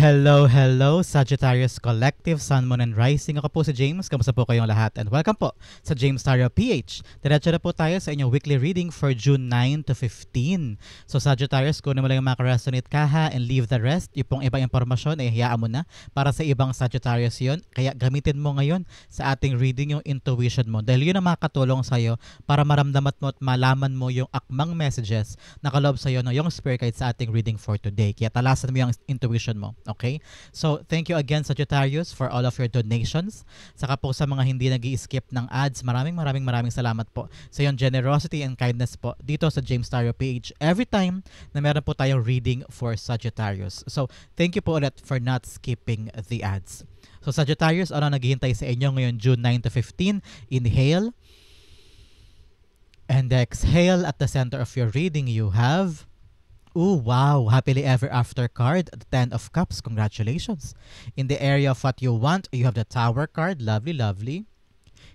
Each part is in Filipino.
Hello, Sagittarius Collective, Sun, Moon, and Rising. Ako po si James. Kamusta po kayong lahat? And welcome po sa James Tarot PH. Diretso na po tayo sa inyong weekly reading for June 9 to 15. So Sagittarius, kunin mo lang yung makaresonate ka ha and leave the rest. Yung pong ibang impormasyon ay hayaan mo na para sa ibang Sagittarius yun. Kaya gamitin mo ngayon sa ating reading yung intuition mo. Dahil yun ang makakatulong sa'yo para maramdaman mo at malaman mo yung akmang messages na kaloob sa'yo no, yung spirit guide sa ating reading for today. Kaya talasan mo yung intuition mo. Okay? So, thank you again Sagittarius for all of your donations. Saka po sa mga hindi nag-i-skip ng ads, maraming salamat po sa iyong generosity and kindness po dito sa James Tarot PH every time na meron po tayong reading for Sagittarius. So, thank you po ulit for not skipping the ads. So, Sagittarius, ano naghihintay sa inyo ngayon June 9 to 15? Inhale and exhale. At the center of your reading, you have... Ooh, wow. Happily Ever After card. The 10 of Cups. Congratulations. In the area of what you want, you have the Tower card. Lovely, lovely.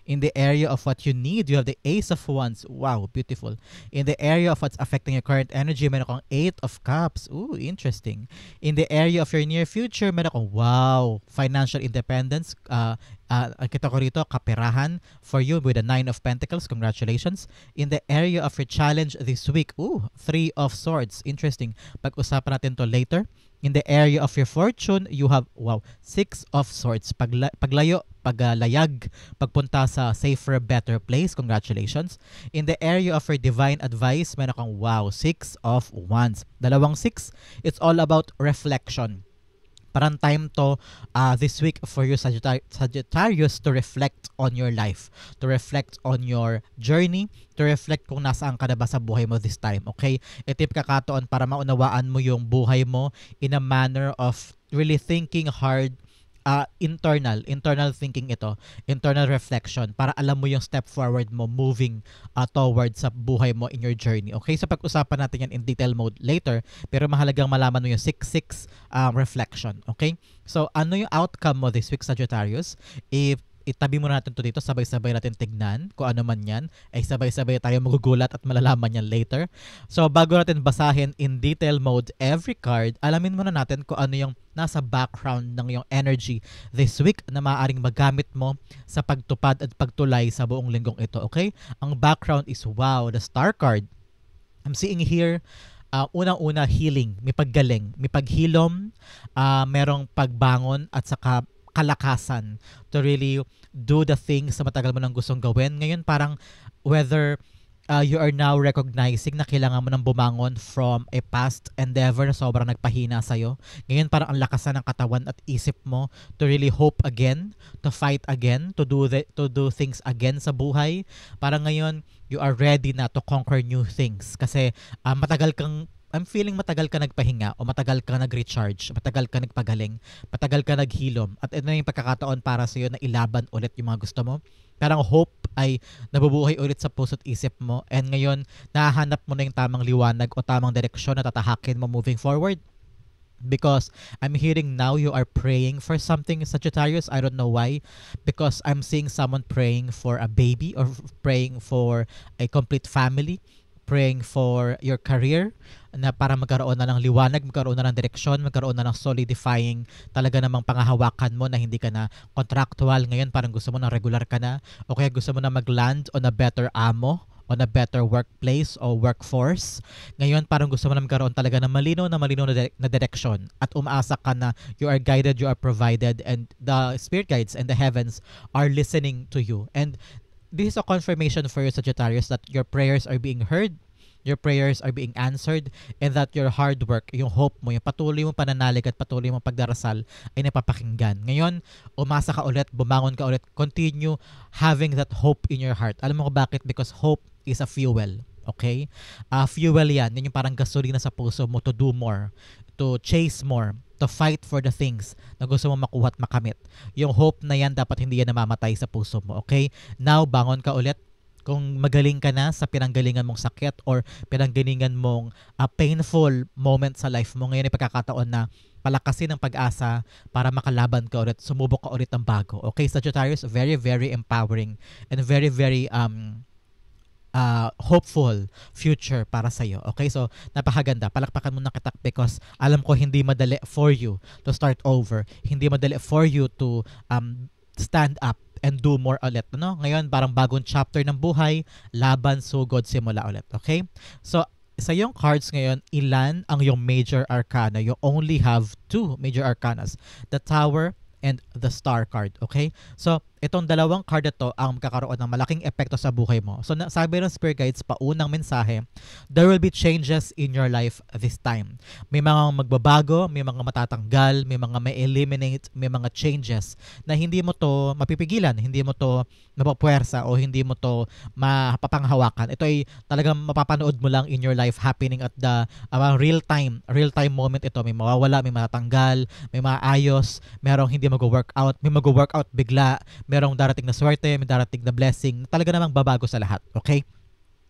In the area of what you need, you have the Ace of Wands. Wow, beautiful. In the area of what's affecting your current energy, meron kang 8 of Cups. Ooh, interesting. In the area of your near future, meron kang, wow, financial independence. Kita ko rito, kaperahan for you with the 9 of Pentacles. Congratulations. In the area of your challenge this week, ooh, 3 of Swords. Interesting. Pag-usapan natin to later. In the area of your fortune, you have, wow, 6 of Swords. Paglayag, pagpunta sa safer, better place. Congratulations. In the area of your divine advice, meron kang, wow, 6 of Wands. Dalawang 6, it's all about reflection. Parang time to this week for you Sagittarius to reflect on your life, to reflect on your journey, to reflect kung nasaan ka na ba sa buhay mo this time, okay? Ito yung kakataon para maunawaan mo yung buhay mo in a manner of really thinking hard, internal thinking ito, internal reflection para alam mo yung step forward mo moving towards sa buhay mo in your journey. Okay, so pag-usapan natin yan in detail mode later, pero mahalagang malaman mo yung 6-6 reflection. Okay, so ano yung outcome mo this week Sagittarius? Itabi muna natin to dito, sabay-sabay natin tignan kung ano man yan, ay sabay-sabay tayo magugulat at malalaman yan later. So bago natin basahin in detail mode every card, alamin muna natin kung ano yung nasa background ng yung energy this week na maaaring magamit mo sa pagtupad at pagtulay sa buong linggong ito. Okay, ang background is, wow, the Star card. I'm seeing here unang-una healing, may paggaling, may paghilom, merong pagbangon at saka kalakasan to really do the things na matagal mo nang gustong gawin. Ngayon parang whether you are now recognizing na kailangan mo nang bumangon from a past endeavor na sobrang nagpahina sa'yo. Ngayon parang ang lakasan ng katawan at isip mo to really hope again, to fight again, to do things again sa buhay. Parang ngayon you are ready na to conquer new things kasi I'm feeling matagal ka nagpahinga o matagal ka nag-recharge, matagal ka nagpagaling, matagal ka naghilom. At ito na yung pagkakataon para sa iyo na ilaban ulit yung mga gusto mo. Parang hope ay nabubuhay ulit sa puso't isip mo. And ngayon, nahahanap mo na yung tamang liwanag o tamang direksyon na tatahakin mo moving forward. Because I'm hearing now you are praying for something, Sagittarius. I don't know why. Because I'm seeing someone praying for a baby or praying for a complete family, praying for your career na para magkaroon na ng liwanag, magkaroon na ng direksyon, magkaroon na ng solidifying talaga namang pangahawakan mo na hindi ka na contractual. Ngayon parang gusto mo na regular ka na o kaya gusto mo na mag-land on a better amo, on a better workplace o workforce. Ngayon parang gusto mo na magkaroon talaga ng malinaw na direksyon at umaasa ka na you are guided, you are provided, and the spirit guides and the heavens are listening to you. And this is a confirmation for you Sagittarius that your prayers are being heard, your prayers are being answered, and that your hard work, yung hope mo, yung patuloy mong pananalig at patuloy mong pagdarasal ay napapakinggan. Ngayon, umasa ka ulit, bumangon ka ulit, continue having that hope in your heart. Alam mo ko bakit? Because hope is a fuel. Okay? Fuel yan. Yan yung parang gasolina sa puso mo to do more, to chase more, to fight for the things na gusto mo makuha at makamit. Yung hope na yan, dapat hindi yan namamatay sa puso mo. Okay? Now, bangon ka ulit. Kung magaling ka na sa pinanggalingan mong sakit or pinanggalingan mong painful moment sa life mo, ngayon ay pagkakataon na palakasin ng pag-asa para makalaban ka ulit, sumubok ka ulit ng bago. Okay, Sagittarius, very, very empowering and very, very hopeful future para sa'yo. Okay? So, napakaganda. Palakpakan mo na kita because alam ko hindi madali for you to start over. Hindi madali for you to stand up and do more ulit. No? Ngayon, parang bagong chapter ng buhay, laban, sugod, simula ulit. Okay? So, sa yung cards ngayon, ilan ang yung major arcana? You only have 2 major arcanas. The Tower and the Star card. Okay? So, itong dalawang card ito ang magkakaroon ng malaking epekto sa buhay mo. So, sabi ng Spirit Guides, paunang mensahe, there will be changes in your life this time. May mga magbabago, may mga matatanggal, may mga may eliminate, may mga changes na hindi mo to mapipigilan, hindi mo to mapapuwersa o hindi mo to mapapanghawakan. Ito ay talagang mapapanood mo lang in your life happening at the real time moment ito. May mawawala, may matatanggal, may maayos, merong hindi mag-workout, may mag-workout bigla, merong darating na swerte, may darating na blessing, talaga namang babago sa lahat. Okay?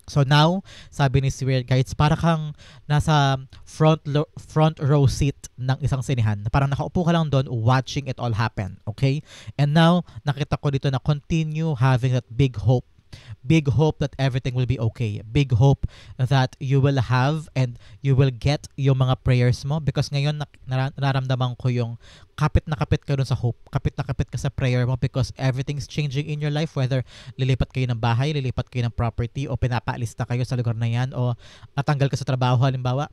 So now, sabi ni Spirit Guides, para kang nasa front row seat ng isang sinihan. Parang nakaupo ka lang doon watching it all happen. Okay? And now, nakita ko dito na continue having that big hope. Big hope that everything will be okay. Big hope that you will have and you will get yung mga prayers mo because ngayon nararamdaman ko yung kapit na kapit ka dun sa hope. Kapit na kapit ka sa prayer mo because everything's changing in your life, whether lilipat kayo ng bahay, lilipat kayo ng property o pinapaalista kayo sa lugar na yan o natanggal ka sa trabaho halimbawa.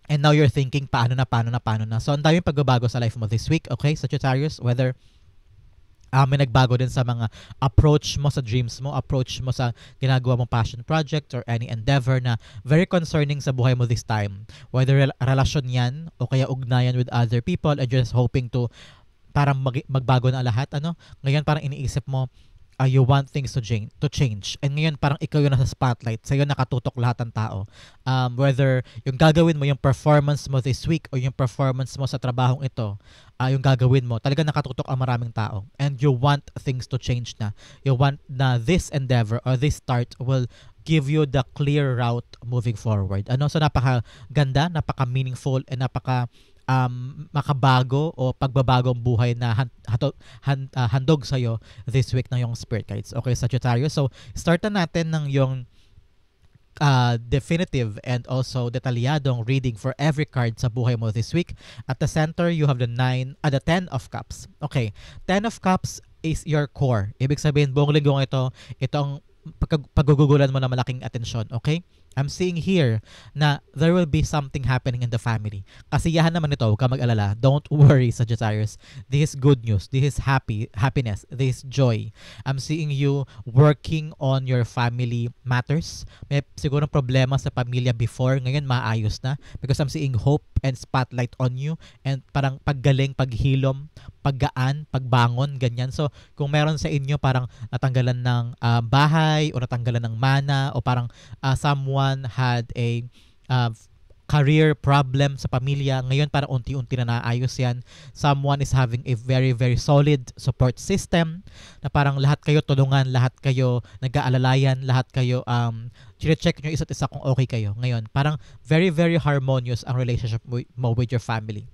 And now you're thinking paano na. So ang daming pagbabago sa life mo this week, okay, Sagittarius, whether may nagbago din sa mga approach mo sa dreams mo, approach mo sa ginagawa mong passion project or any endeavor na very concerning sa buhay mo this time. Whether relasyon yan o kaya ugnayan with other people and just hoping to parang magbago na lahat. Ngayon parang iniisip mo, you want things to change. And ngayon parang ikaw yung nasa spotlight. Sa'yo nakatutok lahat ng tao. Whether yung gagawin mo, yung performance mo this week o yung performance mo sa trabahong ito, yung gagawin mo, talaga nakatutok ang maraming tao. And you want things to change na. You want na this endeavor or this start will give you the clear route moving forward. So napaka-ganda, napaka-meaningful, and makabago o pagbabagong buhay na handog sa'yo this week ng yung Spirit Guides. Okay, Sagittarius. So, start na natin ng yung definitive and also detalyadong reading for every card sa buhay mo this week. At the center, you have the 10 of Cups. Okay, 10 of Cups is your core. Ibig sabihin, buong linggong ito ang paggugugulan mo na malaking atensyon. Okay? I'm seeing here na there will be something happening in the family. Kasiyahan naman ito, huwag ka mag-alala. Don't worry, Sagittarius. This is good news. This is happiness. This is joy. I'm seeing you working on your family matters. May siguro problema sa pamilya before. Ngayon, maayos na. Because I'm seeing hope and spotlight on you. And parang paggaling, paghilom, paggaan, pagbangon, ganyan. So, kung meron sa inyo parang natanggalan ng bahay o natanggalan ng mana o parang someone had a career problem sa pamilya, ngayon parang unti-unti na naayos yan. Someone is having a very, very solid support system na parang lahat kayo tulungan, lahat kayo nag-aalalayan, lahat kayo check nyo isa't isa kung okay kayo. Ngayon, parang very, very harmonious ang relationship mo with your family.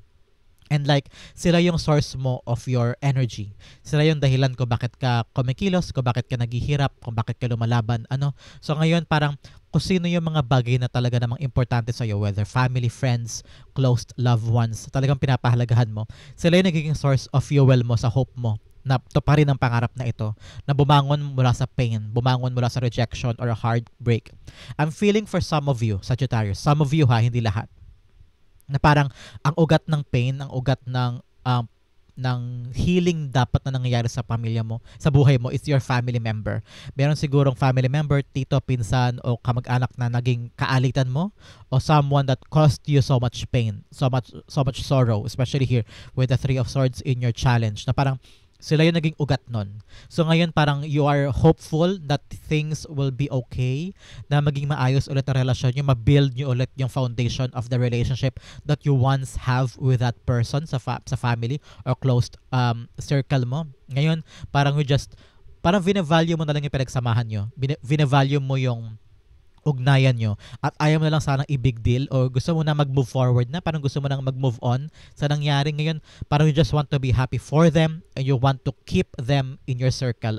And like, sila yung source mo of your energy. Sila yung dahilan kung bakit ka kumikilos, kung bakit ka naghihirap, kung bakit ka lumalaban. So ngayon parang kung sino yung mga bagay na talaga namang importante sa'yo, whether family, friends, close loved ones, talagang pinapahalagahan mo. Sila yung nagiging source of fuel mo sa hope mo na tuparin ang pangarap na ito, na bumangon mula sa pain, bumangon mula sa rejection or a heartbreak. I'm feeling for some of you, Sagittarius, some of you hindi lahat, na parang ang ugat ng pain, ang ugat ng healing dapat na nangyayari sa pamilya mo, sa buhay mo, is your family member. Meron sigurong family member, tito, pinsan, o kamag-anak na naging kaalitan mo, o someone that caused you so much pain, so much sorrow, especially here with the 3 of Swords in your challenge, na parang sila yung naging ugat nun. So ngayon parang you are hopeful that things will be okay, na maging maayos ulit ang relasyon nyo, mabuild nyo ulit yung foundation of the relationship that you once have with that person sa family or close circle mo. Ngayon parang parang vina-value mo na lang yung pinagsamahan nyo. Vina-value mo yung ugnayan nyo at ayaw mo na lang sanang i-big deal o gusto mo na mag-move forward na, parang gusto mo nang mag-move on sa nangyari ngayon, parang you just want to be happy for them and you want to keep them in your circle.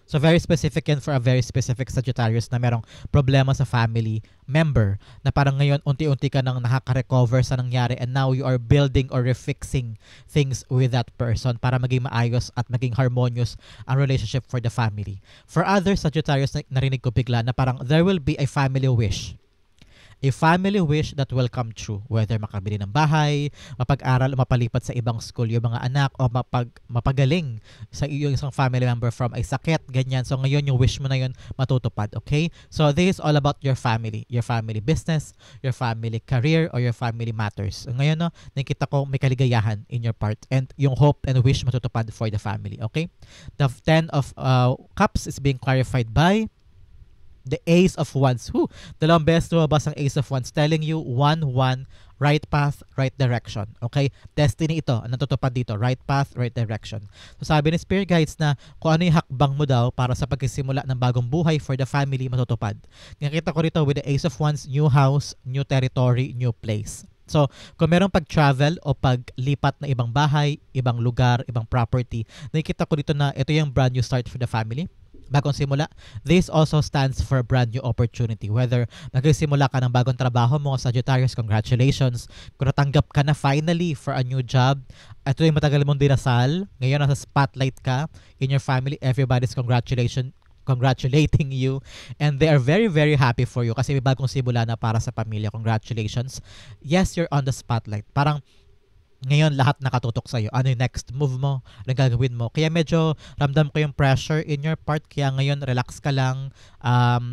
So very specific yan for a very specific Sagittarius na merong problema sa family member na parang ngayon unti-unti ka nang nakaka-recover sa nangyari and now you are building or refixing things with that person para maging maayos at maging harmonious ang relationship for the family. For other Sagittarius, narinig ko bigla na parang there will be a family wish. A family wish that will come true. Whether makabili ng bahay, mapag-aral, mapalipat sa ibang school yung mga anak, o mapagaling sa iyong isang family member from a sakit, ganyan. So ngayon yung wish mo na yun matutupad, okay? So this is all about your family business, your family career, or your family matters. So, ngayon, no, nakita ko may kaligayahan in your part and yung hope and wish matutupad for the family, okay? The 10 of Cups is being clarified by the Ace of Wands. Dalawang beses lumabas ang Ace of Wands telling you 1-1, right path, right direction. Okay? Destiny ito. Ang natutupad dito. Right path, right direction. So sabi ni Spirit Guides na kung ano yung hakbang mo daw para sa pagsisimula ng bagong buhay for the family matutupad. Nakita ko rito with the Ace of Wands, new house, new territory, new place. So, kung merong pag-travel o paglipat na ibang bahay, ibang lugar, ibang property, nakikita ko dito na ito yung brand new start for the family. Bagong simula. This also stands for a brand new opportunity. Whether magsisimula ka ng bagong trabaho mo, Sagittarius, congratulations. Kung natanggap ka na finally for a new job, ito yung matagal mong dinasal. Ngayon nasa spotlight ka in your family. Everybody's congratulating you and they are very very happy for you kasi may bagong simula na para sa pamilya. Congratulations. Yes, you're on the spotlight. Parang ngayon lahat nakatutok sa'yo. Ano yung next move mo? Anong gagawin mo? Kaya medyo ramdam ko yung pressure in your part. Kaya ngayon relax ka lang.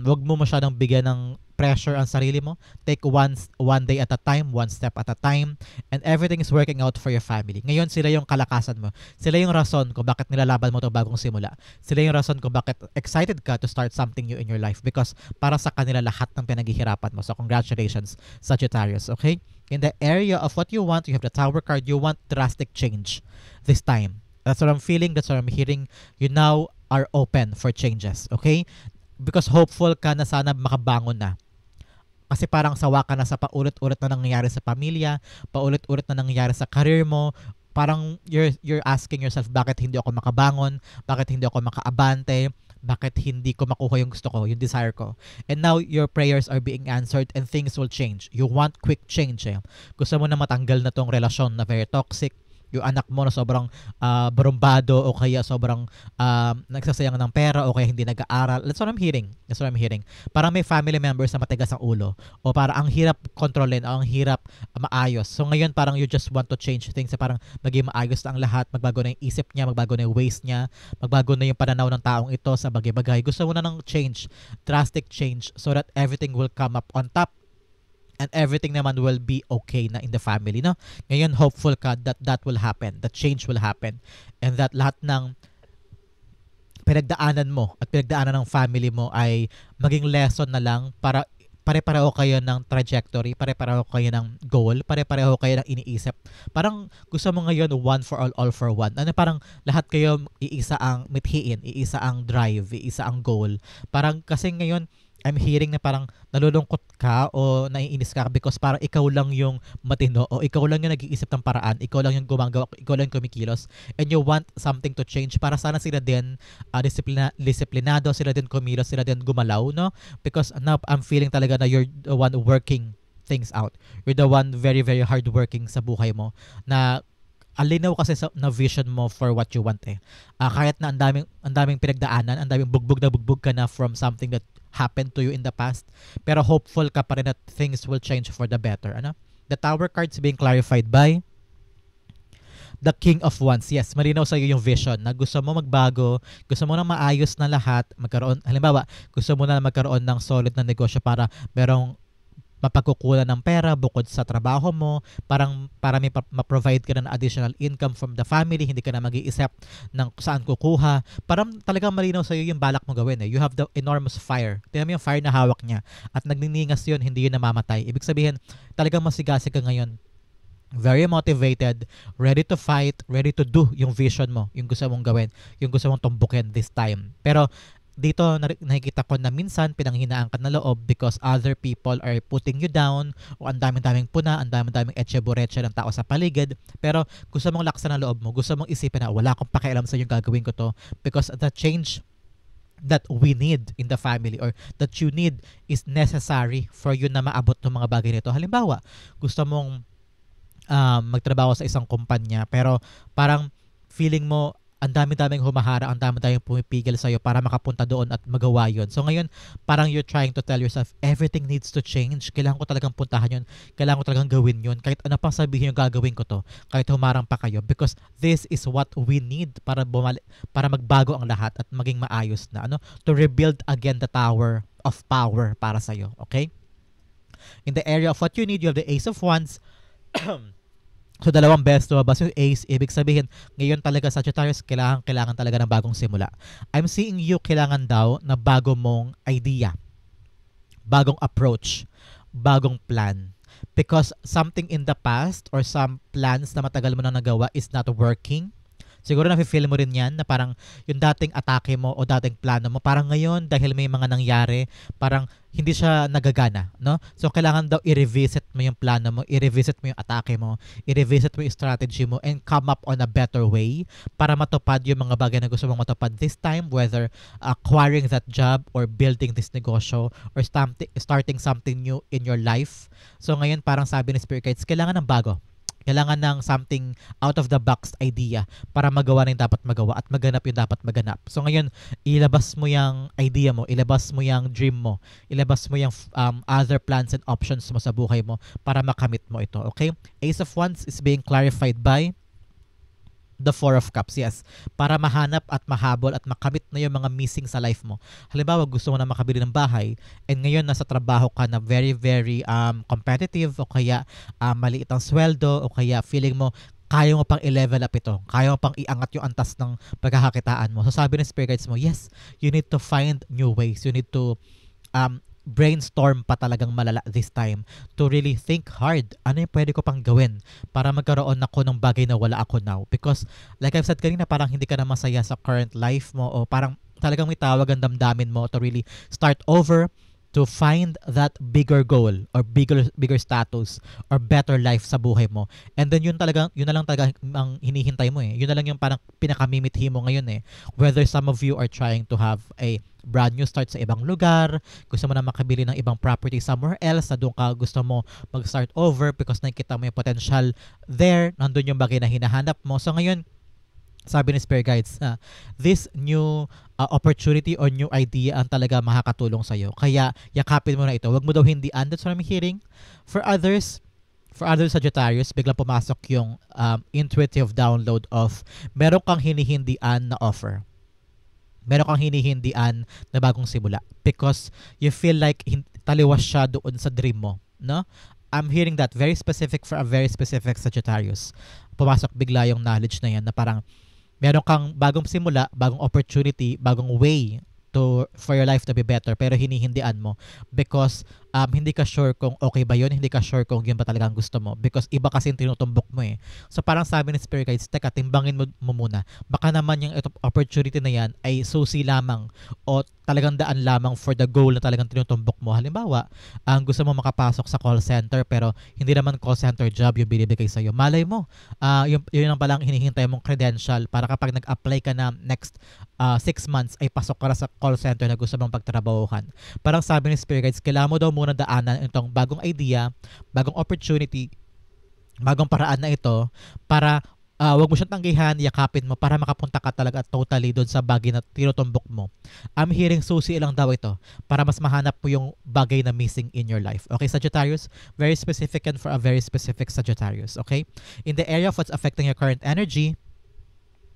Wag mo masyadong bigyan ng pressure ang sarili mo. Take one day at a time, one step at a time, and everything is working out for your family. Ngayon sila yung kalakasan mo. Sila yung rason kung bakit nilalaban mo ito bagong simula. Sila yung rason kung bakit excited ka to start something new in your life because para sa kanila lahat ng pinaghihirapan mo. So congratulations, Sagittarius. Okay? In the area of what you want, you have the Tower card. You want drastic change this time. That's what I'm feeling. That's what I'm hearing. You now are open for changes. Okay? Because hopeful ka na sana makabangon na. Kasi parang sawa ka na sa paulit-ulit na nangyayari sa pamilya, paulit-ulit na nangyayari sa career mo. Parang you're asking yourself, bakit hindi ako makabangon? Bakit hindi ako makaabante? Bakit hindi ko makuha yung gusto ko, yung desire ko? And now, your prayers are being answered and things will change. You want quick change. Gusto mo na matanggal na tong relasyon na very toxic, yung anak mo na sobrang barumbado o kaya sobrang nagsasayang ng pera o kaya hindi nag-aaral. That's what I'm hearing. Parang may family members na matigas ang ulo o parang ang hirap kontrolin o ang hirap maayos. So ngayon parang you just want to change things. Parang maging maayos na ang lahat, magbago na yung isip niya, magbago na yung ways niya, magbago na yung pananaw ng taong ito sa bagay-bagay. Gusto mo na ng change, drastic change so that everything will come up on top. And everything naman will be okay na in the family, no? Ngayon, hopeful ka that will happen, that change will happen, and that lahat ng pinagdaanan mo at pinagdaanan ng family mo ay maging lesson na lang para pare-pareho kayo ng trajectory, pare-pareho kayo ng goal, pare-pareho kayo ng iniisip. Parang gusto mo ngayon one for all for one. Ano parang lahat kayo iisa ang mithiin, iisa ang drive, iisa ang goal. Parang kasi ngayon I'm hearing na parang nalulungkot ka o naiinis ka because parang ikaw lang yung matino o ikaw lang yung nag-iisip ng paraan, ikaw lang yung gumagawa, ikaw lang yung kumikilos and you want something to change para sana sila din disiplinado, sila din kumilos, sila din gumalaw, no? Because now I'm feeling talaga na you're the one working things out. You're the one very very hardworking sa buhay mo na alinaw kasi na vision mo for what you want kahit na ang daming pinagdaanan, ang daming bugbog ka na from something that happened to you in the past, pero hopeful ka pa rin that things will change for the better. The Tower cards being clarified by the King of Wands. Yes, malinaw sa iyo yung vision na gusto mo magbago, gusto mo na maayos na lahat, halimbawa, gusto mo na magkaroon ng solid na negosyo para merong mapagkukulan ng pera bukod sa trabaho mo, para may ma-provide ka ng additional income from the family, hindi ka na mag-iisip ng saan kukuha. Parang talagang malinaw sa iyo yung balak mo gawin. You have the enormous fire. Tingnan mo yung fire na hawak niya at nagningingas yun, hindi yun namamatay. Ibig sabihin, talagang masigasig ka ngayon. Very motivated, ready to fight, ready to do yung vision mo, yung gusto mong gawin, yung gusto mong tumbukin this time. Pero dito nakikita ko na minsan pinanghinaan ka na loob because other people are putting you down o ang daming puna, ang daming etche-boreche ng tao sa paligid, pero gusto mong laksan ang loob mo, gusto mong isipin na wala akong pakialam sa yung gagawin ko to because the change that we need in the family or that you need is necessary for you na maabot ng mga bagay nito. Halimbawa, gusto mong magtrabaho sa isang kumpanya pero parang feeling mo ang dami-daming humahara, ang dami-daming pumipigil sa'yo para makapunta doon at magawa yun. So ngayon, parang you're trying to tell yourself, everything needs to change. Kailangan ko talagang puntahan yun. Kailangan ko talagang gawin yun. Kahit ano pang sabihin yung gagawin ko to. Kahit humarang pa kayo. Because this is what we need para magbago ang lahat at maging maayos na. To rebuild again the tower of power para sa'yo. Okay? In the area of what you need, you have the Ace of Wands. So, dalawang beses lumabas yung Ace. Ibig sabihin, ngayon talaga Sagittarius, kailangan talaga ng bagong simula. I'm seeing you kailangan daw na bago mong idea, bagong approach, bagong plan. Because something in the past or some plans na matagal mo na nagawa is not working. Siguro na-feel mo rin yan na parang yung dating atake mo o dating plano mo, parang ngayon dahil may mga nangyari, parang hindi siya nagagana, no? So, kailangan daw i-revisit mo yung plano mo, i-revisit mo yung atake mo, i-revisit mo yung strategy mo, and come up on a better way para matupad yung mga bagay na gusto mong matupad this time, whether acquiring that job or building this negosyo or starting something new in your life. So, ngayon parang sabi ni Spirit Guides, kailangan ng bago. Kailangan ng something out of the box idea para magawa na yung dapat magawa at maganap yung dapat maganap. So ngayon, ilabas mo yung idea mo, ilabas mo yung dream mo, ilabas mo yung other plans and options mo sa buhay mo para makamit mo ito. Okay? Ace of Wands is being clarified by the Four of Cups, yes. Para mahanap at mahabol at makamit na yung mga missing sa life mo. Halimbawa, gusto mo na makabili ng bahay and ngayon nasa trabaho ka na very, very competitive o kaya maliit ang sweldo o kaya feeling mo kaya mo pang i-level up ito. Kaya mo pang iangat yung antas ng pagkakakitaan mo. So sabi ng Spirit Guides mo, yes, you need to find new ways. You need to brainstorm pa talagang malala this time to really think hard. Ano yung pwede ko pang gawin para magkaroon ako ng bagay na wala ako now? Because like I've said kanina, parang hindi ka na masaya sa current life mo o parang talagang may tawag ang damdamin mo to really start over, to find that bigger goal or bigger status or better life sa buhay mo. And then yun na lang talaga ang hinihintay mo eh. Yun na lang yung parang pinakamimithi mo ngayon eh. Whether some of you are trying to have a brand new start sa ibang lugar, gusto mo na makabili ng ibang property somewhere else, na doon ka gusto mo mag-start over because nakikita mo yung potential there, nandun yung bagay na hinahanap mo. So ngayon, sabi ni Spirit Guides, this new opportunity or new idea ang talaga makakatulong sa'yo. Kaya yakapin mo na ito. Huwag mo daw hindian. That's what I'm hearing. For others Sagittarius, biglang pumasok yung intuitive download of meron kang hinihindian na offer. Meron kang hinihindian na bagong simula. Because you feel like taliwas siya doon sa dream mo. No? I'm hearing that very specific for a very specific Sagittarius. Pumasok bigla yung knowledge na yan na parang meron kang bagong simula, bagong opportunity, bagong way for your life to be better, pero hinihindian mo because hindi ka sure kung okay ba yun, hindi ka sure kung yun ba talagang gusto mo because iba kasi yung tinutumbok mo eh. So parang sabi ni Spirit Guides, teka, timbangin mo muna. Baka naman yung opportunity na yan ay susi lamang o talagang daan lamang for the goal na talagang tinutumbok mo. Halimbawa, gusto mo makapasok sa call center pero hindi naman call center job yung binibigay sa'yo. Malay mo, yun ang palang hinihintay mong credential para kapag nag-apply ka na next 6 months ay pasok ka na sa call center na gusto mong pagtrabahuhan. Parang sabi ni Spirit Guides, kailangan mo daw muna daanan itong bagong idea, bagong opportunity, bagong paraan na ito para wag mo siyang tanggihan, yakapin mo para makapunta ka talaga totally doon sa bagay na tinutumbok mo. I'm hearing susi lang daw ito para mas mahanap mo yung bagay na missing in your life. Okay, Sagittarius? Very specific and for a very specific Sagittarius. Okay? In the area of what's affecting your current energy,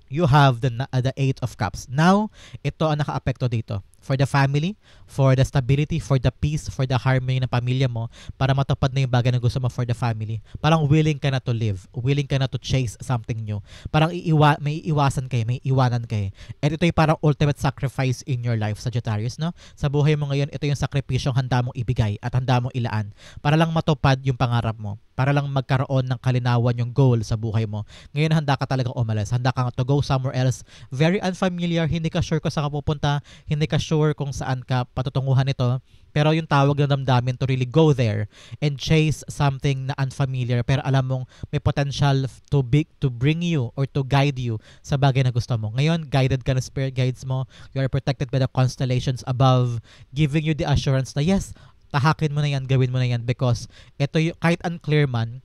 you have the Eight of Cups. Now, ito ang naka-apekto dito. For the family, for the stability, for the peace, for the harmony ng pamilya mo, para matupad na yung bagay na gusto mo for the family. Parang willing ka na to live, willing ka na to chase something new. Parang may iwasan kayo, may iwanan kayo. And ito yung parang ultimate sacrifice in your life, Sagittarius, no? Sa buhay mo ngayon, ito yung sakripisyong handa mong ibigay at handa mong ilaan para lang matupad yung pangarap mo. para lang magkaroon ng kalinawan yung goal sa buhay mo. Ngayon, handa ka talagang umalis. Handa ka to go somewhere else. Very unfamiliar. Hindi ka sure kung saan ka pupunta. Hindi ka sure kung saan ka patutunguhan ito. Pero yung tawag ng damdamin to really go there and chase something na unfamiliar pero alam mong may potential to bring you or to guide you sa bagay na gusto mo. Ngayon, guided ka ng spirit guides mo. You are protected by the constellations above, giving you the assurance na yes, tahakin mo na yan, gawin mo na yan because ito yung, kahit unclear man,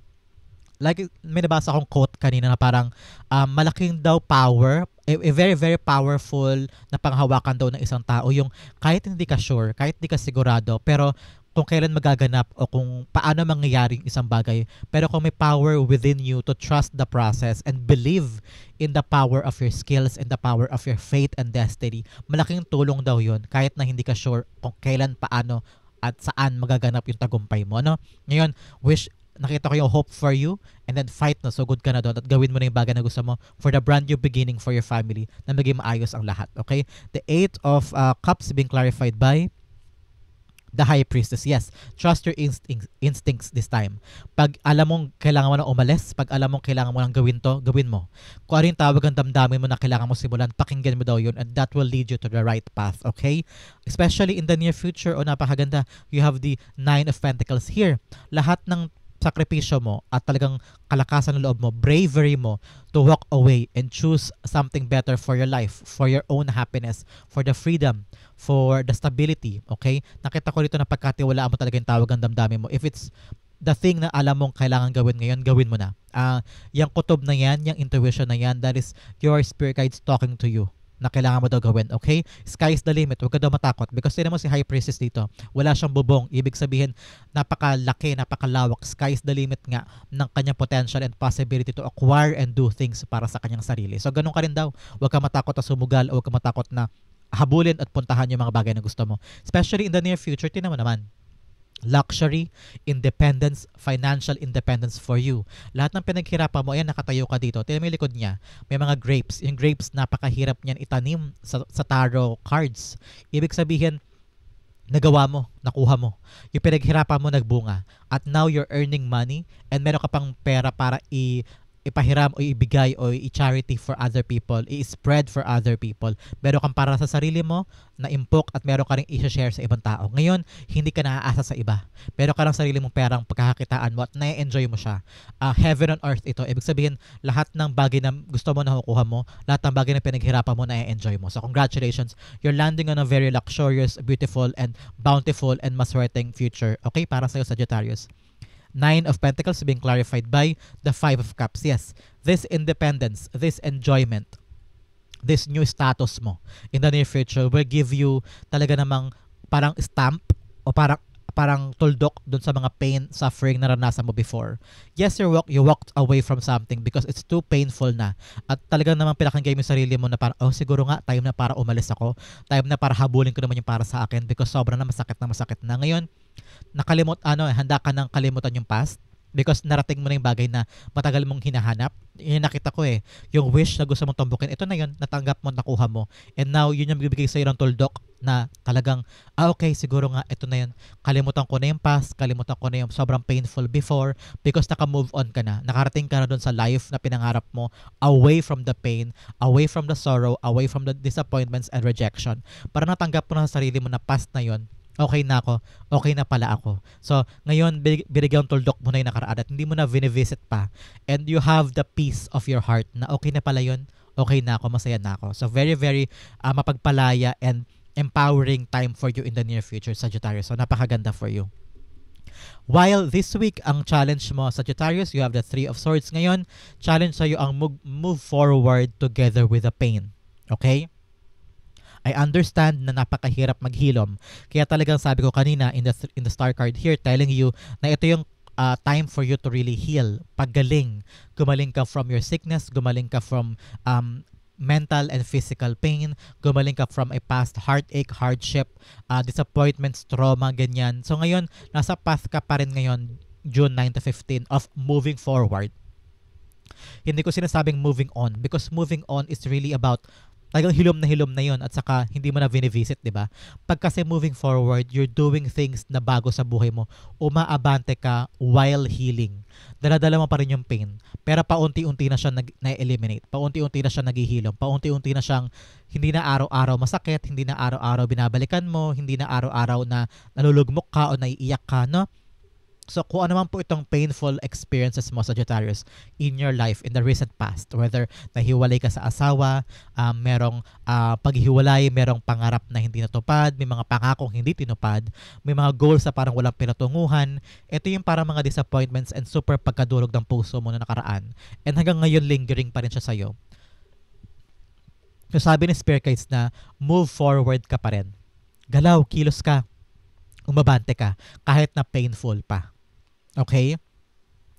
like may nabasa akong quote kanina na parang malaking daw power, a very very powerful na panghawakan daw ng isang tao yung kahit hindi ka sure, kahit hindi ka sigurado, pero kung kailan magaganap o kung paano mangyayari isang bagay, pero kung may power within you to trust the process and believe in the power of your skills and the power of your faith and destiny, malaking tulong daw yun kahit na hindi ka sure kung kailan, paano at saan magaganap yung tagumpay mo. Ano? Ngayon, nakita ko yung hope for you and then fight na so good ka na doon at gawin mo na yung bagay na gusto mo for the brand new beginning for your family na maging maayos ang lahat. Okay? The 8 of Cups being clarified by the High Priestess. Yes, trust your instincts this time. Pag alam mong kailangan mo na umalis, pag alam mong kailangan mo lang gawin to, gawin mo. Kung ano yung tawag ang damdamin mo na kailangan mo simulan, pakinggan mo daw yun and that will lead you to the right path. Okay? Especially in the near future, napakaganda, you have the 9 of Pentacles here. Lahat ng sakripisyo mo at talagang kalakasan ng loob mo, bravery mo to walk away and choose something better for your life, for your own happiness, for the freedom, for the stability, okay? Nakita ko dito na pagkatiwalaan mo talaga yung tawag ng damdamin mo. If it's the thing na alam mong kailangan gawin ngayon, gawin mo na. Yung kutob na yan, yung intuition na yan, that is your spirit guides talking to you na kailangan mo daw gawin, okay? Sky is the limit. Huwag ka daw matakot. Because tinan mo si High Priestess dito. Wala siyang bubong. Ibig sabihin, napakalaki, napakalawak. Sky is the limit nga ng kanyang potential and possibility to acquire and do things para sa kanyang sarili. So, ganun ka rin daw. Huwag ka matakot na sumugal o huwag ka matakot na habulin at puntahan yung mga bagay na gusto mo. Especially in the near future, tinan mo naman. Luxury, independence, financial independence for you. Lahat ng pinaghirapan mo, ayan, nakatayo ka dito. Tignan mo yung likod niya. May mga grapes. Yung grapes, napakahirap niyan itanim sa tarot cards. Ibig sabihin, nagawa mo, nakuha mo. Yung pinaghirapan mo, nagbunga. At now, you're earning money and meron ka pang pera para ipahiram o ibigay o i-charity for other people, i-spread for other people. Meron kang para sa sarili mo na impok at meron ka rin i-share sa ibang tao. Ngayon, hindi ka naaasa sa iba. Meron ka lang sarili mong perang pagkakakitaan mo at na-enjoy mo siya. Heaven on earth ito. Ibig sabihin, lahat ng bagay na gusto mo na kukuha mo, lahat ng bagay na pinaghirapan mo, na-enjoy mo. So, congratulations. You're landing on a very luxurious, beautiful, and bountiful and maswerteng future. Okay? Para sa'yo, Sagittarius. 9 of Pentacles being clarified by the 5 of Cups. Yes, this independence, this enjoyment, this new status mo in the near future will give you talaga namang parang stamp o parang tuldok dun sa mga pain, suffering na naranasan mo before. Yes, you walked away from something because it's too painful na. At talagang naman pinakinggan mo yung sarili mo na parang, siguro nga, time na para umalis ako. Time na para habulin ko naman yung para sa akin because sobrang na masakit na. Ngayon, handa ka nang kalimutan yung past because narating mo na yung bagay na matagal mong hinahanap. Yun nakita ko yung wish na gusto mong tumbukin, ito na yun, natanggap mo, nakuha mo. And now, yun yung bibigay sa'yo ng tuldok na talagang, okay, siguro nga, ito na yun. Kalimutan ko na yung past, kalimutan ko na yung sobrang painful before because naka-move on ka na. Nakarating ka na dun sa life na pinangarap mo, away from the pain, away from the sorrow, away from the disappointments and rejection. Para natanggap mo na sa sarili mo na past na yun, okay na ako, okay na pala ako. So, ngayon, binigyan tuldok mo na yung nakaraan at hindi mo na vinivisit pa. And you have the peace of your heart na okay na pala yun, okay na ako, masaya na ako. So, very, very mapagpalaya and empowering time for you in the near future, Sagittarius. So, napakaganda for you. While this week, ang challenge mo, Sagittarius, you have the 3 of Swords ngayon. Challenge sa'yo ang move forward together with the pain. Okay? I understand na napakahirap maghilom. Kaya talagang sabi ko kanina in the star card here telling you na ito yung time for you to really heal. Paggaling. Gumaling ka from your sickness, gumaling ka from mental and physical pain, gumaling ka from a past heartache, hardship, disappointments, trauma, ganyan. So ngayon, nasa path ka pa rin ngayon, June 9 to 15 of moving forward. Hindi ko sinasabing moving on because moving on is really about Talagang hilom na yun at saka hindi mo na vinivisit, di ba? Pag kasi moving forward, you're doing things na bago sa buhay mo, umaabante ka while healing. Dala-dala mo pa rin yung pain. Pero paunti-unti na siya na-eliminate. Paunti-unti na siya naghihilom. Paunti-unti na siyang hindi na araw-araw masakit, hindi na araw-araw binabalikan mo, hindi na araw-araw na nalulugmok ka o naiiyak ka, no? So kung ano man po itong painful experiences mo, Sagittarius, in your life, in the recent past, whether nahiwalay ka sa asawa, merong paghiwalay, merong pangarap na hindi natupad, may mga pangakong hindi tinupad, may mga goals na parang walang pinatunguhan, ito yung parang mga disappointments and super pagkadurog ng puso mo na nakaraan. And hanggang ngayon, lingering pa rin siya sa'yo. So sabi ni Spirit Guides na move forward ka pa rin. Galaw, kilos ka, umabante ka, kahit na painful pa. Okay?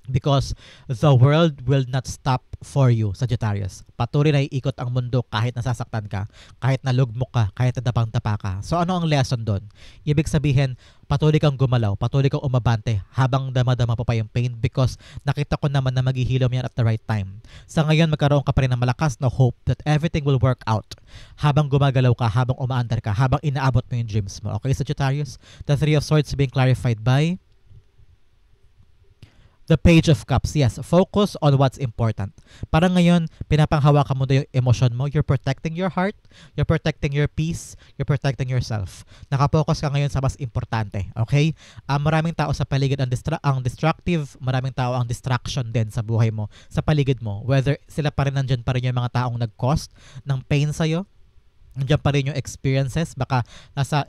Because the world will not stop for you, Sagittarius. Patuloy na iikot ang mundo kahit nasasaktan ka, kahit nalugmok ka, kahit nadapang-dapa ka. So ano ang lesson doon? Ibig sabihin, patuloy kang gumalaw, patuloy kang umabante habang damadama pa yung pain because nakita ko naman na maghihilom yan at the right time. Sa ngayon, magkaroon ka pa rin ng malakas na hope that everything will work out habang gumagalaw ka, habang umaandar ka, habang inaabot mo yung dreams mo. Okay, Sagittarius? The Three of Swords being clarified by the Page of Cups. Yes, focus on what's important. Parang ngayon, pinapanghawakan mo na yung emotion mo. You're protecting your heart, you're protecting your peace, you're protecting yourself. Nakapokus ka ngayon sa mas importante. Okay? Maraming tao sa paligid ang destructive, maraming tao ang distraction din sa buhay mo, sa paligid mo. Whether sila pa rin nandyan pa rin yung mga taong nag-cause ng pain sa'yo, nandiyan pa rin yung experiences, baka nasa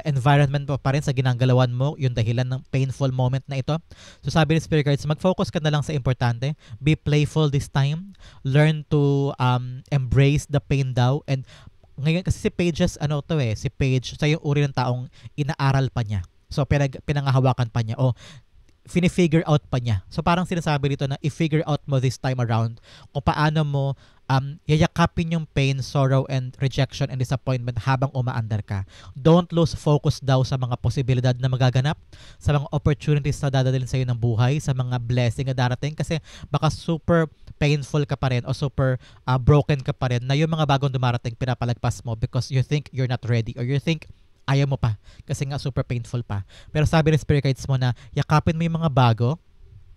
environment mo pa rin sa ginagalawan mo yung dahilan ng painful moment na ito. So sabi ni Spirit Guides, mag-focus ka na lang sa importante. Be playful this time. Learn to embrace the pain daw. And ngayon kasi si Pages, si Page, sa yung uri ng taong inaaral pa niya. So pinangahawakan pa niya o fini-figure out pa niya. So parang sinasabi dito na i-figure out mo this time around kung paano mo yayakapin yung pain, sorrow, and rejection and disappointment habang umaandar ka. Don't lose focus daw sa mga posibilidad na magaganap, sa mga opportunities na dadalhin sa'yo ng buhay, sa mga blessing na darating kasi baka super painful ka pa rin o super broken ka pa rin na yung mga bagong dumarating pinapalagpas mo because you think you're not ready or you think ayaw mo pa kasi nga super painful pa. Pero sabi ng Spirit Guides mo na yakapin mo yung mga bago,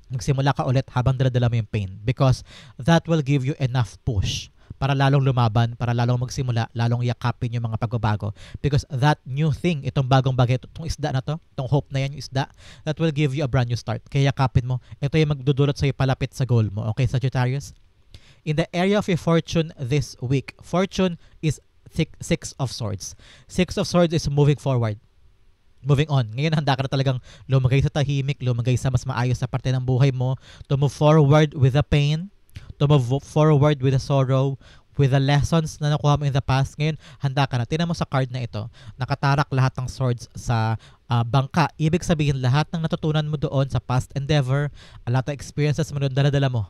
magsimula ka ulit habang daladala mo yung pain because that will give you enough push para lalong lumaban, para lalong magsimula, lalong yakapin yung mga pagbabago because that new thing, itong bagong bagay, itong isda na to, itong hope na yan, yung isda, that will give you a brand new start. Kaya yakapin mo, ito yung magdudulot sa'yo palapit sa goal mo. Okay, Sagittarius? In the area of your fortune this week, fortune is Six of Swords. Six of Swords is moving forward. Moving on. Ngayon, handa ka na talagang lumagay sa tahimik, lumagay sa mas maayos na parte ng buhay mo, to move forward with the pain, to move forward with the sorrow, with the lessons na nakuha mo in the past. Ngayon, handa ka na. Tingnan mo sa card na ito. Nakatarak lahat ng swords sa bangka. Ibig sabihin, lahat ng natutunan mo doon sa past endeavor, lahat ng experiences mo doon, dala-dala mo.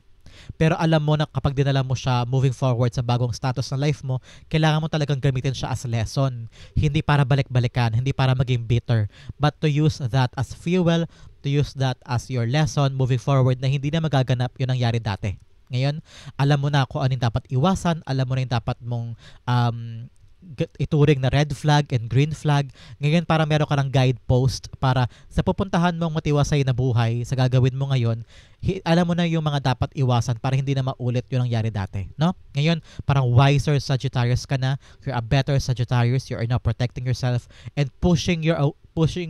Pero alam mo na kapag dinala mo siya moving forward sa bagong status ng life mo, kailangan mo talagang gamitin siya as lesson. Hindi para balik-balikan, hindi para maging bitter, but to use that as fuel, to use that as your lesson moving forward na hindi na magaganap yung nangyari dati. Ngayon, alam mo na kung anong dapat iwasan, alam mo na yung dapat mong ituring na red flag and green flag. Ngayon para meron ka ng guidepost para sa pupuntahan mong matiwasay na buhay, sa gagawin mo ngayon, alam mo na yung mga dapat iwasan para hindi na maulit yung nangyari dati, no? Ngayon, parang wiser Sagittarius ka na, you're a better Sagittarius, you are now protecting yourself and pushing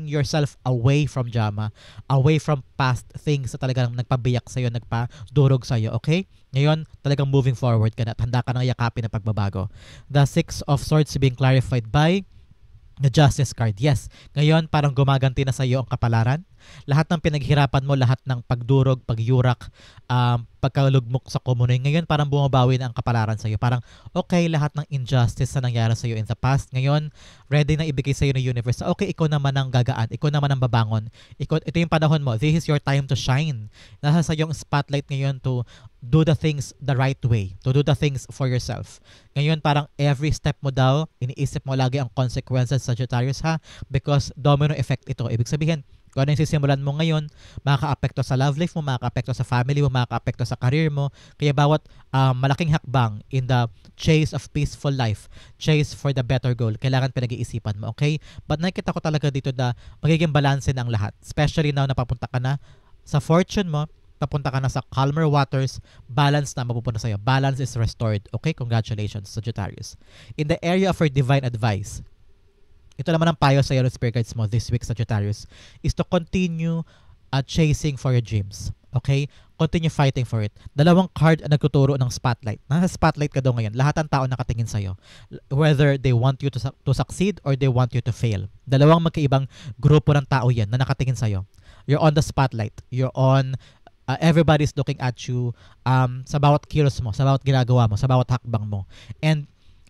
yourself away from drama, away from past things na talagang nagpabiyak sa'yo, nagpadurog sa'yo, okay? Ngayon, talagang moving forward ka na at handa ka nang yakapin ng pagbabago. The Six of Swords being clarified by the Justice card. Yes, ngayon parang gumaganti na sa iyo ang kapalaran. Lahat ng pinaghirapan mo, lahat ng pagdurog, pagyurak, pagkalugmok sa komunoy, ngayon parang bumabawi na ang kapalaran sa iyo. Parang okay, lahat ng injustice na nangyari sa iyo in the past, ngayon ready na ibigay sa iyo ng universe. Okay, ikaw naman ang gagaan, ikaw naman ang babangon. Ito yung panahon mo. This is your time to shine. Nasa sa yung spotlight ngayon to do the things the right way, to do the things for yourself. Ngayon parang every step mo daw, iniisip mo lagi ang consequences, Sagittarius, ha? Because domino effect ito. Ibig sabihin, Kung ano yung sisimulan mo ngayon, makaka-apekto sa love life mo, makaka-apekto sa family mo, makaka-apekto sa career mo. Kaya bawat malaking hakbang in the chase of peaceful life, chase for the better goal, kailangan pinag-iisipan mo, okay? But nakikita ko talaga dito na magiging balanse na ang lahat. Especially now na papunta ka na sa fortune mo, papunta ka na sa calmer waters, balance na mapupunta sa'yo. Balance is restored. Okay? Congratulations, Sagittarius. In the area of your divine advice, ito naman ang payo sa'yo ng spirit guides mo this week, Sagittarius, is to continue chasing for your dreams. Okay? Continue fighting for it. Dalawang card ang nagtuturo ng spotlight. Nasa spotlight ka daw ngayon. Lahat ng tao nakatingin sa'yo. Whether they want you to succeed or they want you to fail. Dalawang magkaibang grupo ng tao yan na nakatingin sa'yo. You're on the spotlight. You're on everybody's looking at you sa bawat kilos mo, sa bawat ginagawa mo, sa bawat hakbang mo. And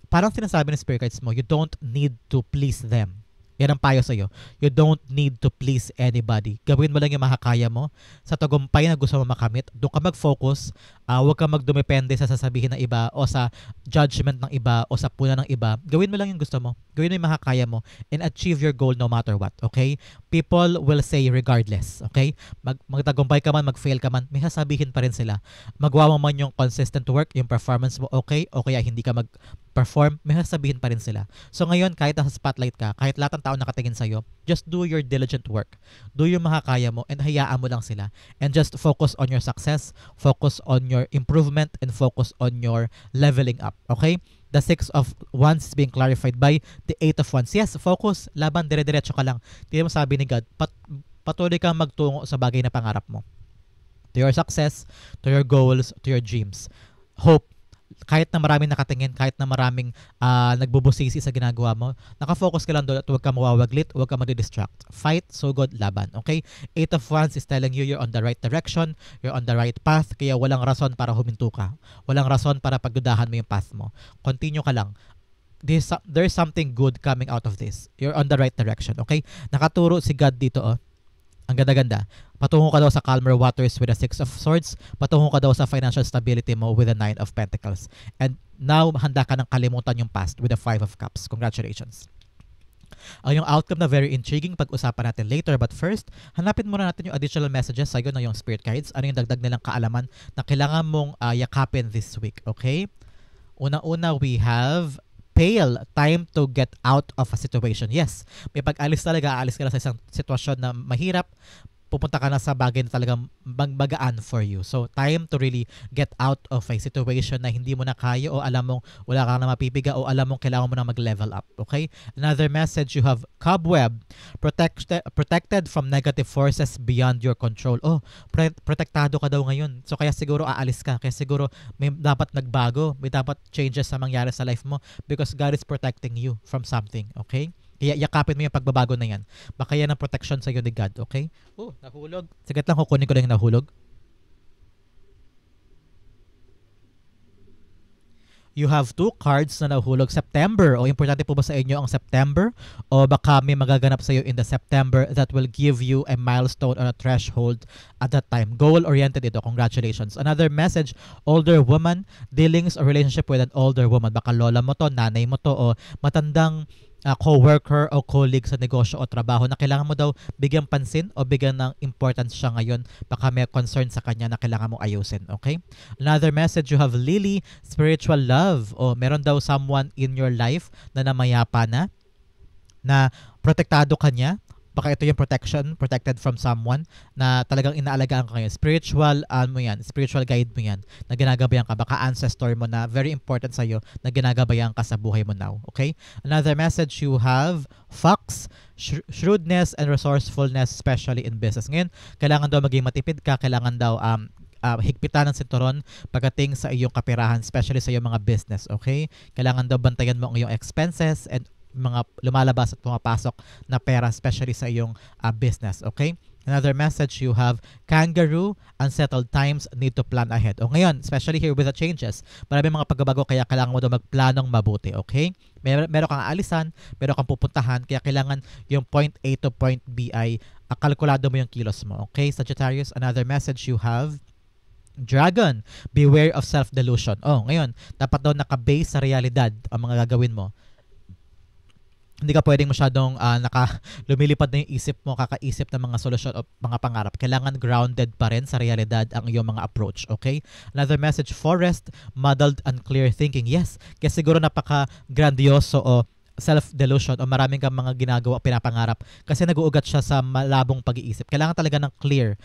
parang sinasabi ng spirit guides mo, you don't need to please them. Yan ang payo sa'yo. You don't need to please anybody. Gawin mo lang yung makakaya mo. Sa tagumpay na gusto mo makamit, doon ka mag-focus. Huwag ka magdumepende sa sasabihin ng iba o sa judgment ng iba o sa puna ng iba. Gawin mo lang yung gusto mo. Gawin mo yung makakaya mo and achieve your goal no matter what. Okay? People will say regardless. Okay? Magtagumpay ka man, mag-fail ka man, may sasabihin pa rin sila. Magawa mo man yung consistent work, yung performance mo okay, o kaya hindi ka mag-perform, may sasabihin pa rin sila. So ngayon, kahit nasa spotlight ka, kahit lahat ng tao nakatingin sa'yo, just do your diligent work. Do yung makakaya mo and hayaan mo lang sila. And just focus on your success, focus on your improvement, and focus on your leveling up. Okay? The 6 of Wands is being clarified by the 8 of Wands. Yes, focus, laban, dire-diretso ka lang. Hindi mo sabi ni God, patuloy kang magtungo sa bagay na pangarap mo. To your success, to your goals, to your dreams. Hope. Kahit na maraming nakatingin, kahit na maraming nagbubusisi sa ginagawa mo, nakafocus ka lang doon at huwag ka mawawaglit, huwag ka madidistract. Fight, so good, laban. Okay? 8 of Wands is telling you you're on the right direction, you're on the right path, kaya walang rason para huminto ka. Walang rason para pagdudahan mo yung path mo. Continue ka lang. There's something good coming out of this. You're on the right direction. Okay? Nakaturo si God dito, oh. Ang ganda-ganda. Patungo ka daw sa calmer waters with the 6 of Swords. Patungo ka daw sa financial stability mo with the 9 of Pentacles. And now, handa ka ng kalimutan yung past with the 5 of Cups. Congratulations. Ang yung outcome na very intriguing, pag-usapan natin later. But first, hanapin muna natin yung additional messages sa'yo na yung spirit guides. Ano yung dagdag nilang kaalaman na kailangan mong yakapin this week. Okay? Una-una, we have pale, time to get out of a situation. Yes, may pag-alis talaga, aalis ka na sa isang sitwasyon na mahirap, pupunta ka na sa bagay na talagang magaan for you. So, time to really get out of a situation na hindi mo na kaya o alam mong wala ka na mapipiga o alam mong kailangan mo na mag-level up. Okay? Another message, you have cobweb, protected from negative forces beyond your control. Oh, protektado ka daw ngayon. So, kaya siguro aalis ka. Kaya siguro may dapat nagbago. May dapat changes na mangyari sa life mo because God is protecting you from something. Okay? Kaya yakapin mo yung pagbabago na yan. Baka yan ang protection sa iyo ni God, okay? Oh, nahulog. Sige lang, kukunin ko lang yung nahulog. You have 2 cards na nahulog September. O importante po ba sa inyo ang September? O baka may magaganap sa iyo in the September that will give you a milestone or a threshold at that time. Goal-oriented ito. Congratulations. Another message, older woman, dealings or relationship with an older woman. Baka lola mo to, nanay mo to, o matandang co-worker o colleague sa negosyo o trabaho na kailangan mo daw bigyan pansin o bigyan ng importance siya ngayon. Baka may concern sa kanya na kailangan mo ayusin. Okay? Another message, you have Lily, spiritual love. O meron daw someone in your life na namayapa na protektado ka niya. Baka ito yung protected from someone na talagang inaalagaan ka ngayon. Spiritual spiritual guide mo yan na ginagabayan ka. Baka ancestor mo na very important sa'yo na ginagabayan ka sa buhay mo now. Okay? Another message, you have Fox, shrewdness and resourcefulness, especially in business. Ngayon, kailangan daw maging matipid ka. Kailangan daw higpitan ng sinturon pagdating sa iyong kapirahan, especially sa iyong mga business. Okay? Kailangan daw bantayan mo ang iyong expenses and mga lumalabas at pumapasok na pera, especially sa iyong business. Okay? Another message, you have kangaroo, unsettled times, need to plan ahead. O ngayon, especially here with the changes, maraming mga pagbabago kaya kailangan mo daw magplanong mabuti. Okay? Meron kang aalisan, meron kang pupuntahan, kaya kailangan yung point A to point B ay kalkulado mo yung kilos mo. Okay? Sagittarius, another message, you have Dragon, beware of self-delusion. Oh, ngayon, dapat daw nakabase sa realidad ang mga gagawin mo. Hindi ka pwedeng masyadong lumilipad na yung isip mo, kakaisip ng mga solusyon o mga pangarap. Kailangan grounded pa rin sa realidad ang iyong mga approach, okay? Another message, forest, muddled, unclear thinking. Yes, kasi siguro napaka-grandioso o self-delusion o maraming kang mga ginagawa, pinapangarap kasi nag-uugat siya sa malabong pag-iisip. Kailangan talaga ng clear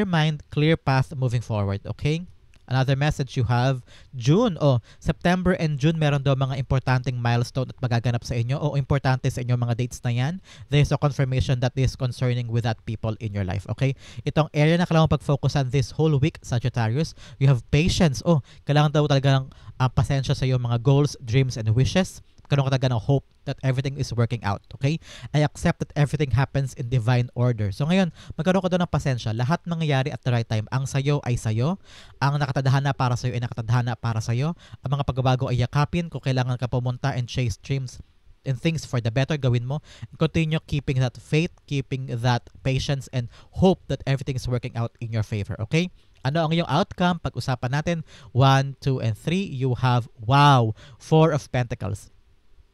mind, clear path moving forward, okay? Another message you have, June. September and June, meron daw mga importanteng milestone at magaganap sa inyo o importante sa inyo mga dates na yan. There's a confirmation that is concerning with that people in your life. Okay? Itong area na kailangan pag-focusan this whole week, Sagittarius, you have patience. Kailangan daw talaga ng pasensya sa iyong mga goals, dreams, and wishes. Karoon ka talaga ng hope that everything is working out. Okay? I accept that everything happens in divine order. So ngayon, magkaroon ka doon ng pasensya. Lahat mangyayari at the right time. Ang sayo ay sayo. Ang nakatadhana para sa'yo ay nakatadhana para sa'yo. Ang mga pagbabago ay yakapin. Kung kailangan ka pumunta and chase dreams and things for the better, gawin mo. And continue keeping that faith, keeping that patience, and hope that everything is working out in your favor. Okay? Ano ang iyong outcome? Pag-usapan natin. 1, 2, and 3. You have, wow, 4 of Pentacles.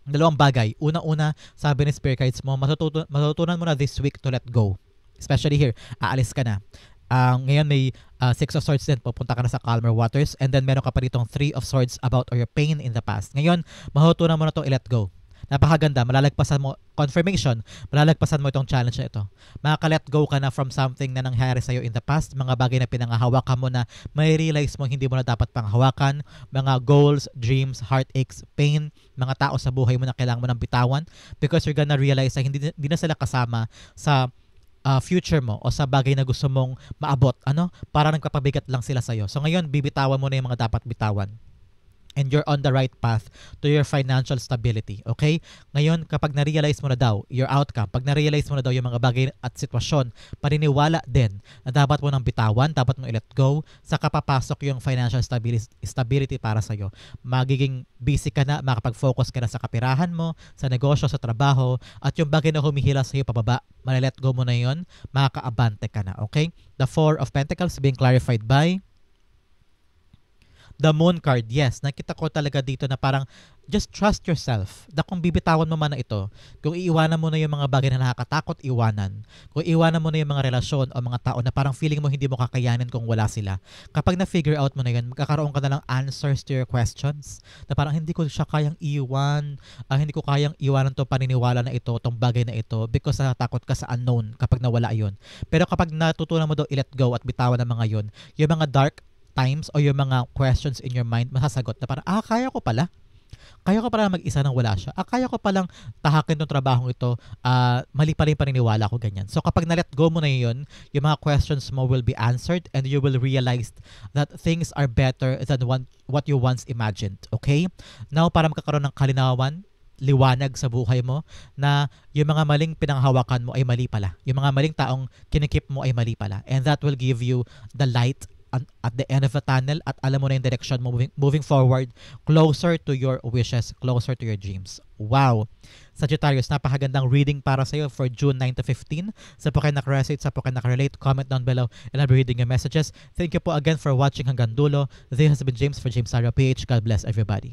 Dalawang bagay. Una-una, sabi ni Spirit Guides mo, matutunan mo na this week to let go. Especially here, aalis ka na. Ngayon may 6 of Swords din, pupunta ka na sa calmer waters, and then meron ka pa ditong 3 of Swords about or your pain in the past. Ngayon, matutunan mo na itong i-let go. Napakaganda, malalagpasan mo, confirmation, malalagpasan mo itong challenge na ito. Makaka-let go ka na from something na nangyari sa'yo in the past, mga bagay na pinangahawakan mo na may realize mo hindi mo na dapat panghawakan, mga goals, dreams, heartaches, pain, mga tao sa buhay mo na kailangan mo ng bitawan because you're gonna realize na hindi na sila kasama sa future mo o sa bagay na gusto mong maabot. Para nagpapabigat lang sila sa'yo. So ngayon, bibitawan mo na yung mga dapat bitawan. And you're on the right path to your financial stability. Okay? Ngayon, kapag na-realize mo na daw your outcome, pag na-realize mo na daw yung mga bagay at sitwasyon, paniniwala din na dapat mo nang bitawan, dapat mo i-let go, saka papasok yung financial stability para sa'yo. Magiging busy ka na, makapag-focus ka na sa kapirahan mo, sa negosyo, sa trabaho, at yung bagay na humihila sa'yo pababa, mali-let go mo na yun, makakaabante ka na. Okay? The 4 of Pentacles being clarified by the Moon card. Yes, nakita ko talaga dito na parang just trust yourself. Na kung bibitawan mo man na ito, kung iiwanan mo na yung mga bagay na nakakatakot, iwanan. Kung iiwanan mo na yung mga relasyon o mga tao na parang feeling mo hindi mo kakayanin kung wala sila. Kapag na-figure out mo na yun, magkakaroon ka na lang answers to your questions. Na parang hindi ko siya kayang iwan, hindi ko kayang iwanan to paniniwala na ito, tong bagay na ito because natatakot ka sa unknown kapag nawala yun. Pero kapag natutunan mo daw i-let go at bitawan ng mga yun, yung mga dark times o yung mga questions in your mind, masasagot na parang, kaya ko pala. Kaya ko pala mag-isa nang wala siya. Kaya ko palang tahakin tong trabahong ito. Mali pa rin paniniwala ko, ganyan. So kapag na-let go mo na yun, yung mga questions mo will be answered and you will realize that things are better than what you once imagined. Okay? Now, para magkakaroon ng kalinawan, liwanag sa buhay mo na yung mga maling pinanghawakan mo ay mali pala. Yung mga maling taong kinikip mo ay mali pala. And that will give you the light at the end of the tunnel at alam mo na yung direction mo moving forward closer to your wishes, closer to your dreams. Wow! Sagittarius, napakagandang reading para sa'yo for June 9 to 15. Sa po kayo nakarelate, sa po kayo nakarelate, comment down below and I'll be reading your messages. Thank you po again for watching hanggang dulo. This has been James for James Sarah PH. God bless everybody.